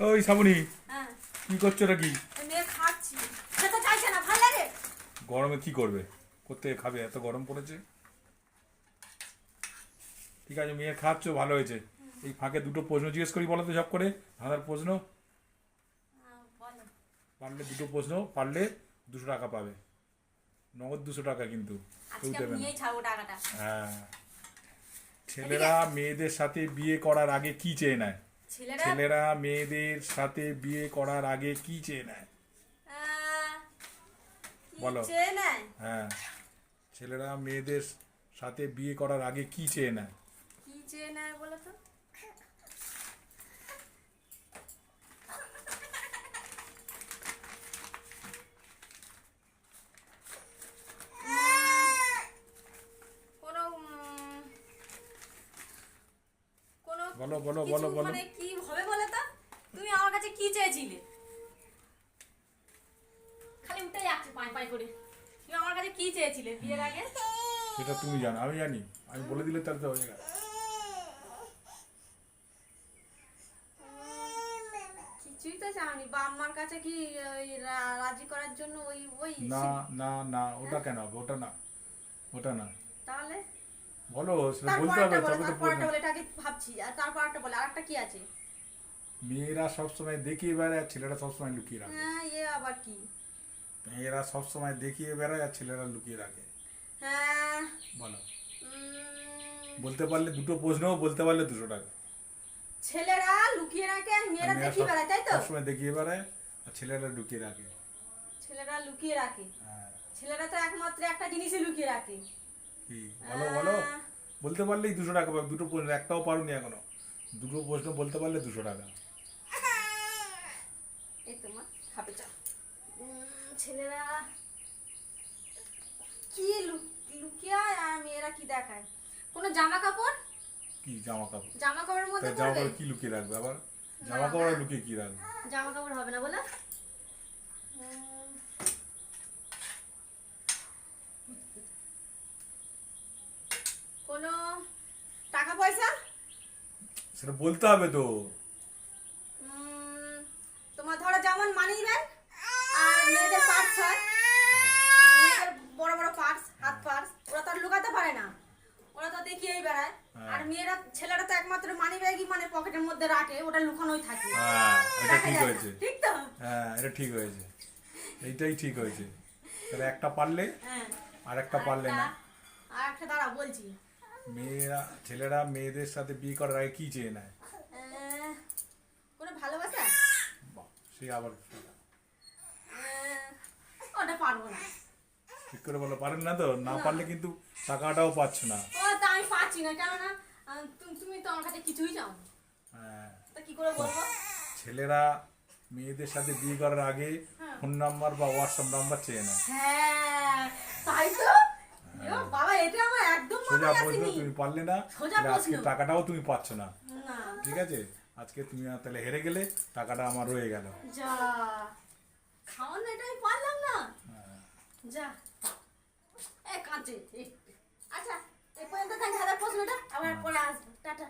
ওই শ্রাবণী, হ্যাঁ কি করছো নাকি? মেয়ে খাচ্ছি, খেতে চাইছে না, ভালো লাগে। গরমে কি করবে? কোথেকে খাবে? এত গরম পড়েছে। ঠিক আছে, মেয়ে খাচ্ছ, ভালো হয়েছে। এই ফাঁকে দুটো প্রশ্ন জিজ্ঞেস করি, বলো তো সব করে। ধাঁধার প্রশ্ন বলো। পারলে, দুটো প্রশ্ন পারলে 200 টাকা পাবে। নগদ 200 টাকা কিন্তু, কেউ আজকে আমি দেবে না। নিয়েই ছাড়বো টাকাটা। হ্যাঁ। ছেলেরা মেয়েদের সাথে বিয়ে করার আগে কি চেয়ে নেয়? ছেলেরা ছেলেরা মেয়েদের সাথে বিয়ে করার আগে কি চেয়ে নেয়? কি বলো। চেয়ে নেয়? হ্যাঁ, ছেলেরা মেয়েদের সাথে বিয়ে করার আগে কি চেয়ে নেয়? কি চেয়ে নেয় বলো তো? কোনো কোনো বলো বলো কিছু বলো বলো। মানে কি হবে বলো তো? তুমি আমার কাছে কি চেয়েছিলে? খালি উঠে যাচ্ছে পাই পাই করে। তুমি আমার কাছে কি চেয়েছিলে বিয়ের আগে? সেটা তুমি জানো, আমি জানি। আমি বলে দিলে তাহলে তো হয়ে গেল। কিছুই তো চাওনি। বা আম্মার কাছে কি ওই রাজি করার জন্য ওই ওই না না না, ওটা কেন হবে? ওটা না, ওটা না। তাহলে বলো, সেটা বলতে তারপরটা হবে বলে, তবে তো তারপরটা বলে, এটাকে ভাবছি। আর তারপরটা বলে আরেকটা কি আছে? মেয়েরা সবসময় দেখিয়ে বেড়ায় আর ছেলেরা সবসময় লুকিয়ে রাখে। হ্যাঁ, এ আবার কি? মেয়েরা সবসময় দেখিয়ে বেড়ায় আর ছেলেরা লুকিয়ে রাখে। হ্যাঁ। বলো। উম, বলতে পারলে দুটো প্রশ্নও বলতে পারলে 200 টাকা। ছেলেরা লুকিয়ে রাখে আর আর মেয়েরা মেয়েরা দেখিয়ে বেড়ায়, তাই তো? সবসময় দেখিয়ে বেড়ায় আর ছেলেরা লুকিয়ে রাখে। ছেলেরা লুকিয়ে রাখে। হ্যাঁ। ছেলেরা তো একমাত্র একটা জিনিসই লুকিয়ে রাখে। কি? বলো বলো। আহ, বলতে পারলেই 200 টাকা পাবে। দুটো প্রশ্ন, একটাও পারোনি এখনো। দুটো প্রশ্ন বলতে পারলে 200 টাকা। এই তোমার খাবে চা। ছেলেরা কি লুকিয়ে আর মেয়েরা কি দেখায়? কোনো জামা কাপড়? কি জামা কাপড়? জামা কাপড়ের মধ্যে জামা পড়বে? কাপড় কি লুকিয়ে রাখবে আবার? জামা কাপড় আর লুকিয়ে কি রাখবে? জামা কাপড় হবে না বলে? কোনো টাকা পয়সা? সেটা বলতে হবে তো। তোমার ধরো যেমন মানি ব্যাগ আর মেয়েদের পার্স হয়, মেয়েদের বড় বড় পার্স, হাত পার্স, ওরা তো আর লুকাতে পারে না, ওরা তো দেখিয়েই বেড়ায়। আর মেয়েরা, ছেলেরা তো একমাত্র মানি ব্যাগই মানে পকেটের মধ্যে রাখে, ওটা লুকানোই থাকে। হ্যাঁ, এটা দেখা ঠিক যায় না, হয়েছে। ঠিক তো? হ্যাঁ, এটা ঠিক হয়েছে। এইটাই ঠিক হয়েছে। তাহলে একটা পারলে হ্যাঁ। আর একটা পারলে না। আর একটা দাঁড়া বলছি। ছেলেরা মেয়েদের সাথে বিয়ে করার আগে কি চেয়ে নেয়? কোনো ভালোবাসা? বাহ, সে আবার ওটা পারবো না। ঠিক করে বলো। পারেন না তো? না পারলে কিন্তু টাকাটাও পাচ্ছ না। ও তা আমি পাচ্ছি না, কেননা তুমি তো আমার কাছে কিছুই চাও না। হ্যাঁ। তা কি করে বলবো? ছেলেরা মেয়েদের সাথে বিয়ে করার আগে ফোন নাম্বার বা হোয়াটসঅ্যাপ নাম্বার চেয়ে নেয়। হ্যাঁ, তাই তো। বাবা, এটা আমার একদম সোজা মাথায় প্রশ্ন, আসেনি। তুমি পারলে না। সোজা তাহলে আজকে প্রশ্ন। টাকাটাও তুমি পাচ্ছ না। না। ঠিক আছে, আজকে তুমি তাহলে হেরে গেলে, টাকাটা আমার রয়ে গেল। যা, সামান্য এটা আমি পারলাম না। যা, কাঁচে। আচ্ছা, এই পর্যন্ত থাক, প্রশ্নটা আবার পরে আসবো। টাটা।